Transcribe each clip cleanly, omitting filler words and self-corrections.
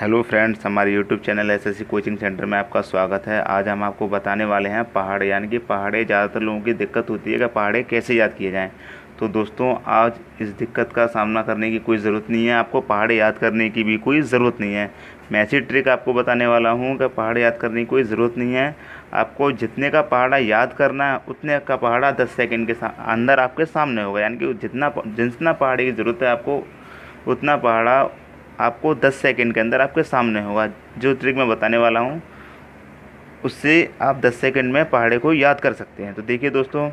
Hello friends, हमारे YouTube channel SSC coaching centre में आपका स्वागत है। आज हम आपको बताने वाले हैं पहाड़े, यानी कि पहाड़े ज़्यादातर लोगों की दिक्कत होती है कि पहाड़े कैसे याद किए जाएं। तो दोस्तों, आज इस दिक्कत का सामना करने की कोई ज़रूरत नहीं है, आपको पहाड़े याद करने की भी कोई ज़रूरत नहीं है। मैं ऐसी ट्रिक आपको बताने वाला हूँ कि पहाड़े याद करने की कोई ज़रूरत नहीं है। आपको जितने का पहाड़ा याद करना है उतने का पहाड़ा 10 सेकेंड के अंदर आपके सामने होगा, यानी कि जितना पहाड़े की ज़रूरत है आपको उतना पहाड़ा आपको 10 सेकंड के अंदर आपके सामने होगा। जो ट्रिक मैं बताने वाला हूँ उससे आप 10 सेकंड में पहाड़े को याद कर सकते हैं। तो देखिए दोस्तों,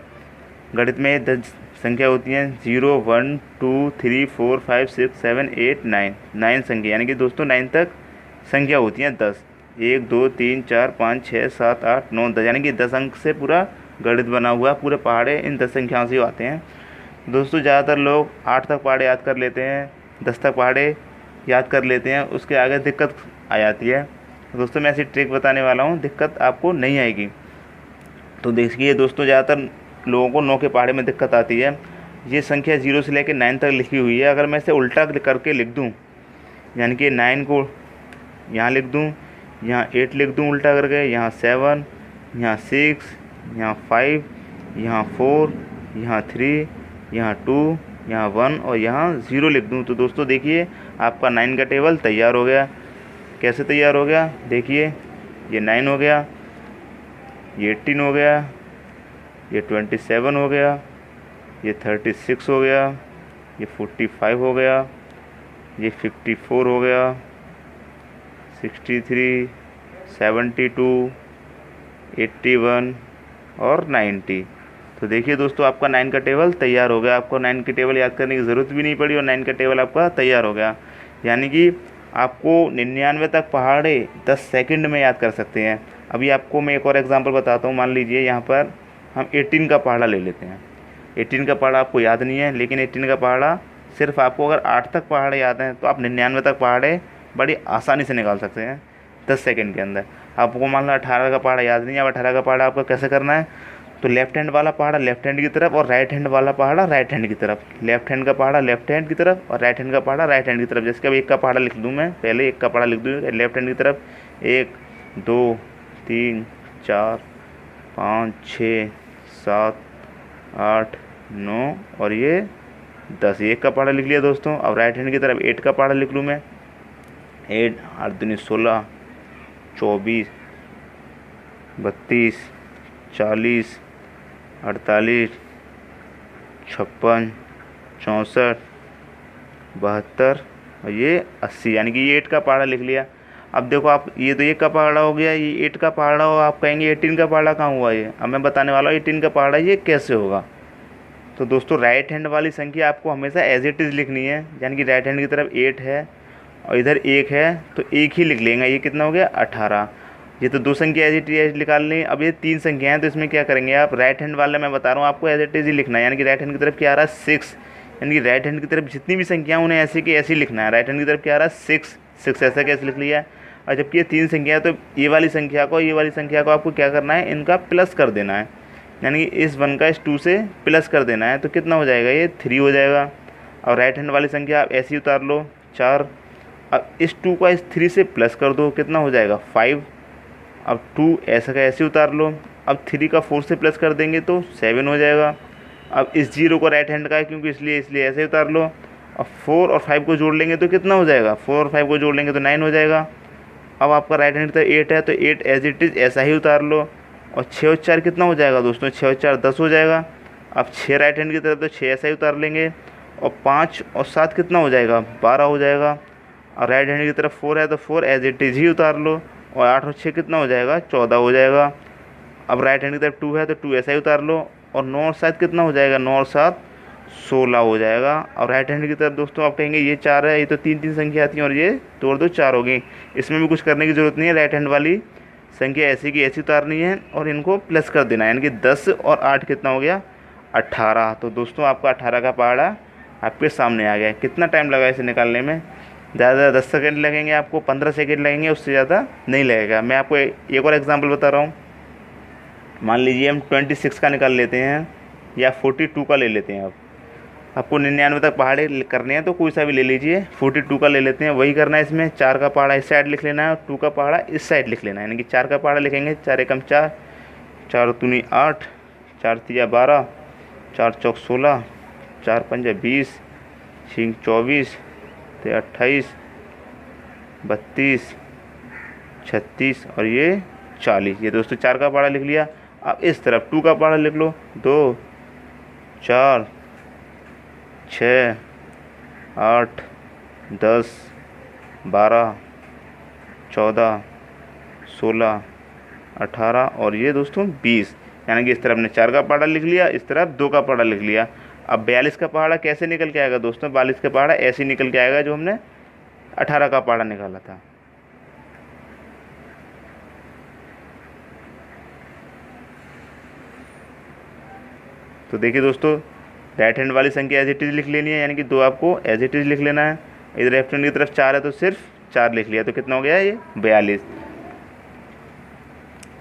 गणित में 10 संख्या होती हैं, 0 1 2 3 4 5 6 7 8 9 9 संख्या, यानी कि दोस्तों 9 तक संख्या होती हैं 10। 1 2 3 4 5 6 7 8 9 10, यानी कि 10 अंक से पूरा गणित बना हुआ, पूरे पहाड़े इन 10 संख्याओं से आते हैं। दोस्तों, ज़्यादातर लोग 8 तक पहाड़े याद कर लेते हैं, 10 तक पहाड़े याद कर लेते हैं, उसके आगे दिक्कत आ जाती है। दोस्तों, मैं ऐसी ट्रिक बताने वाला हूँ, दिक्कत आपको नहीं आएगी। तो देखिए दोस्तों, ज़्यादातर लोगों को 9 के पहाड़े में दिक्कत आती है। ये संख्या 0 से लेकर 9 तक लिखी हुई है। अगर मैं इसे उल्टा करके लिख दूँ, यानी कि 9 को यहाँ लिख दूँ, यहाँ 8 लिख दूँ उल्टा करके, यहाँ 7, यहाँ 6, यहाँ 5, यहाँ 4, यहाँ 3, यहाँ 2, यहाँ 1 और यहाँ 0 लिख दूँ, तो दोस्तों देखिए आपका 9 का टेबल तैयार हो गया। कैसे तैयार हो गया? देखिए, ये 9 हो गया, ये 18 हो गया, ये 27 हो गया, ये 36 हो गया, ये 45 हो गया, ये 54 हो गया, 63, 72, 81 और 90। तो देखिए दोस्तों, आपका 9 का टेबल तैयार हो गया। आपको 9 की टेबल याद करने की ज़रूरत भी नहीं पड़ी और 9 का टेबल आपका तैयार हो गया। यानी कि आपको 99 तक पहाड़े 10 सेकंड में याद कर सकते हैं। अभी आपको मैं एक और एग्जांपल बताता हूँ। मान लीजिए यहाँ पर हम 18 का पहाड़ा ले लेते हैं। 18 का पहाड़ा आपको याद नहीं है, लेकिन 18 का पहाड़ा सिर्फ आपको अगर 8 तक पहाड़े याद हैं तो आप 99 तक पहाड़े बड़ी आसानी से निकाल सकते हैं 10 सेकेंड के अंदर। आपको मान लो 18 का पहाड़ा याद नहीं है। अब 18 का पहाड़ा आपको कैसे करना है? तो लेफ्ट हैंड वाला पहाड़ा लेफ्ट हैंड की तरफ और राइट हैंड वाला पहाड़ा राइट हैंड की तरफ। लेफ्ट हैंड का पहाड़ा लेफ्ट हैंड की तरफ और राइट हैंड का पहाड़ा राइट हैंड की तरफ। जैसे कि अब एक का पहाड़ा लिख दूँ, मैं पहले एक का पहाड़ा लिख दूँ लेफ्ट हैंड की तरफ। 1 2 3 4 5 6 7 8 9 और ये 10। एक का पहाड़ा लिख लिया दोस्तों। अब राइट हैंड की तरफ 8 का पहाड़ा लिख लूँ मैं। 8 8 दूनी 16, 24, 32, 40, 48, 56, 64, 72 और ये 80, यानी कि ये 8 का पहाड़ा लिख लिया। अब देखो आप, ये तो 1 का पहाड़ा हो गया, ये 8 का पहाड़ा हो। आप कहेंगे 18 का पहाड़ा कहाँ हुआ? ये अब मैं बताने वाला हूँ 18 का पहाड़ा ये कैसे होगा। तो दोस्तों, राइट हैंड वाली संख्या आपको हमेशा एज इट इज़ लिखनी है, यानी कि राइट हैंड की तरफ 8 है और इधर 1 है तो 1 ही लिख लेंगे। ये कितना हो गया? 18। ये तो 2 संख्या एज इट इज निकाल लें। अब ये 3 संख्या हैं, तो इसमें क्या करेंगे आप? राइट हैंड वाला मैं बता रहा हूँ आपको एज इट इज ही लिखना है, यानी कि राइट हैंड की तरफ क्या आ रहा है? 6, यानी कि राइट हैंड की तरफ जितनी भी संख्या उन्हें ऐसे की ऐसे ही लिखना है। राइट हैंड की तरफ क्या आ रहा है? 6 6 ऐसा कैसे लिख लिया। और जबकि ये 3 संख्या है तो ये वाली संख्या को आपको क्या करना है? इनका प्लस कर देना है, यानी कि इस 1 का इस 2 से प्लस कर देना है। तो कितना हो जाएगा? ये 3 हो जाएगा। और राइट हैंड वाली संख्या आप ऐसे ही उतार लो, 4। अब इस 2 का इस 3 से प्लस कर दो, कितना हो जाएगा? 5। अब 2 ऐसा का ऐसे उतार लो। अब 3 का 4 से प्लस कर देंगे तो 7 हो जाएगा। अब इस 0 को राइट हैंड का है क्योंकि इसलिए ऐसे उतार लो। अब 4 और 5 को जोड़ लेंगे तो कितना हो जाएगा? 4 और 5 को जोड़ लेंगे तो 9 हो जाएगा। अब आपका राइट हैंड तो 8 है तो 8 एज इट इज़ ऐसा ही उतार लो। और 6 और 4 कितना हो जाएगा दोस्तों? 6 और 4 10 हो जाएगा। अब 6 राइट हैंड की तरफ तो 6 ऐसा ही उतार लेंगे। और 5 और 7 कितना हो जाएगा? 12 हो जाएगा। और राइट हैंड की तरफ 4 है तो 4 एज इट इज़ ही उतार लो। और 8 और 6 कितना हो जाएगा? 14 हो जाएगा। अब राइट हैंड की तरफ 2 है तो 2 ऐसा ही उतार लो। और 9 और 7 कितना हो जाएगा? 9 और 7 16 हो जाएगा। और राइट हैंड की तरफ दोस्तों आप कहेंगे ये 4 है, ये तो 3 संख्या आती हैं और ये तोड़ दो 4 हो गई। इसमें भी कुछ करने की ज़रूरत नहीं है, राइट हैंड वाली संख्या ऐसी की ऐसी उतारनी है और इनको प्लस कर देना है, यानी कि 10 और 8 कितना हो गया? 18। तो दोस्तों, आपका 18 का पहाड़ा आपके सामने आ गया। कितना टाइम लगा इसे निकालने में? ज़्यादा 10 सेकेंड लगेंगे, आपको 15 सेकेंड लगेंगे, उससे ज़्यादा नहीं लगेगा। मैं आपको एक और एग्जांपल बता रहा हूँ। मान लीजिए हम 26 का निकाल लेते हैं या 42 का ले लेते हैं। अब आपको 99 तक पहाड़े करने हैं तो कोई सा भी ले लीजिए। 42 का ले लेते हैं, वही करना है इसमें। 4 का पहाड़ा इस साइड लिख लेना है और 2 का पहाड़ा इस साइड लिख लेना है। यानी कि 4 का पहाड़ा लिखेंगे 4 एकम 4, 4 दूनी 8, 4 तिया 12, 4 चौक 16, 4 पंजा 20, 6 24, 28, 32, 36 और ये 40। ये दोस्तों 4 का पहाड़ा लिख लिया। अब इस तरफ 2 का पहाड़ा लिख लो। 2, 4, 6, 8, 10, 12, 14, 16, 18 और ये दोस्तों 20। यानी कि इस तरफ ने 4 का पहाड़ा लिख लिया, इस तरफ 2 का पहाड़ा लिख लिया। अब 42 का पहाड़ा कैसे निकल के आएगा दोस्तों? 42 का पहाड़ा ऐसे निकल के आएगा जो हमने 18 का पहाड़ा निकाला था। तो देखिए दोस्तों, राइट हैंड वाली संख्या एज इट इज़ लिख लेनी है, यानी कि 2 आपको एज इट इज़ लिख लेना है। इधर लेफ्ट हैंड की तरफ 4 है तो सिर्फ 4 लिख लिया। तो कितना हो गया ये 42।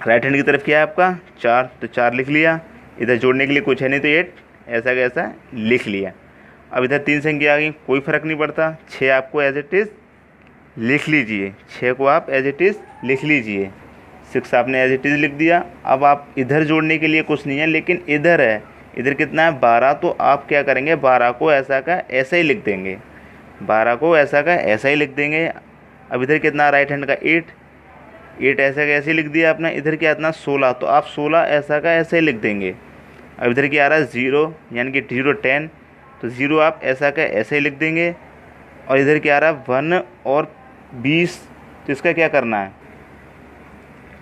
राइट हैंड की तरफ क्या है आपका 4, तो 4 लिख लिया। इधर जोड़ने के लिए कुछ है नहीं तो 8 ऐसा कैसा लिख लिया। अब इधर 3 संख्या आ गई, कोई फ़र्क नहीं पड़ता। 6 आपको एज इट इज़ लिख लीजिए, 6 को आप एज इट इज़ लिख लीजिए। 6 आपने एज इट इज़ लिख दिया। अब आप इधर जोड़ने के लिए कुछ नहीं है, लेकिन इधर है, इधर कितना है 12, तो आप क्या करेंगे 12 को ऐसा का ऐसा ही लिख देंगे। 12 को ऐसा का ऐसा ही लिख देंगे। अब इधर कितना राइट हैंड का 8 ऐसा का ऐसे लिख दिया आपने। इधर क्या इतना 16, तो आप 16 ऐसा का ऐसे ही लिख देंगे। अब इधर क्या आ रहा है 0, यानी कि 0 10, तो 0 आप ऐसा का ऐसे ही लिख देंगे। और इधर क्या आ रहा है 1 और 20, तो इसका क्या करना है?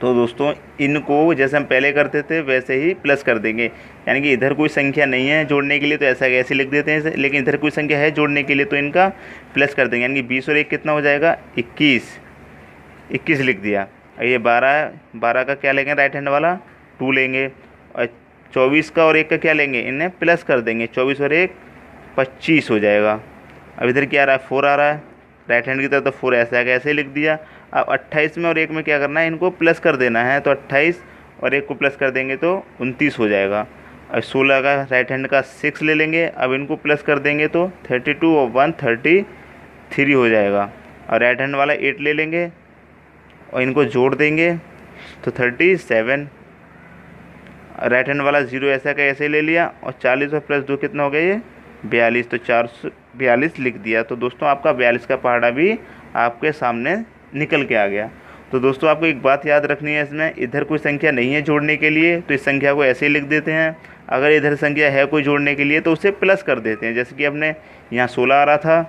तो दोस्तों इनको जैसे हम पहले करते थे वैसे ही प्लस कर देंगे। यानी कि इधर कोई संख्या नहीं है जोड़ने के लिए तो ऐसा ऐसे लिख देते हैं, लेकिन इधर कोई संख्या है जोड़ने के लिए तो इनका प्लस कर देंगे। यानी कि 20 और 1 कितना हो जाएगा 21 लिख दिया। ये 12 है, 12 का क्या लेंगे राइट हैंड वाला 2 लेंगे। और 24 का और 1 का क्या लेंगे, इन्हें प्लस कर देंगे। 24 और 1 25 हो जाएगा। अब इधर क्या आ रहा है 4 आ रहा है, राइट हैंड की तरफ तो 4 ऐसा है ऐसे लिख दिया। अब 28 में और 1 में क्या करना है, इनको प्लस कर देना है। तो 28 और 1 को प्लस कर देंगे तो 29 हो जाएगा। अब 16 का राइट हैंड का 6 ले लेंगे, अब इनको प्लस कर देंगे तो 32 और 1 33 हो जाएगा। और राइट हैंड वाला 8 ले लेंगे और इनको जोड़ देंगे तो 37। राइट हैंड वाला 0 ऐसा का ऐसे ले लिया और 40 और प्लस 2 कितना हो गया ये 42, तो 442 लिख दिया। तो दोस्तों आपका 42 का पहाड़ा भी आपके सामने निकल के आ गया। तो दोस्तों आपको एक बात याद रखनी है, इसमें इधर कोई संख्या नहीं है जोड़ने के लिए तो इस संख्या को ऐसे ही लिख देते हैं। अगर इधर संख्या है कोई जोड़ने के लिए तो उसे प्लस कर देते हैं। जैसे कि हमने यहाँ 16 आ रहा था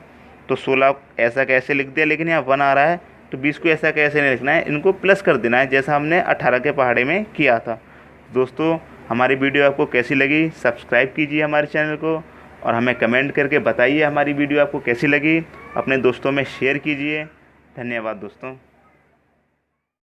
तो 16 ऐसा कैसे लिख दिया, लेकिन यहाँ 1 आ रहा है तो 20 को ऐसा कैसे नहीं लिखना है, इनको प्लस कर देना है जैसा हमने 18 के पहाड़े में किया था। दोस्तों हमारी वीडियो आपको कैसी लगी, सब्सक्राइब कीजिए हमारे चैनल को और हमें कमेंट करके बताइए हमारी वीडियो आपको कैसी लगी। अपने दोस्तों में शेयर कीजिए। धन्यवाद दोस्तों।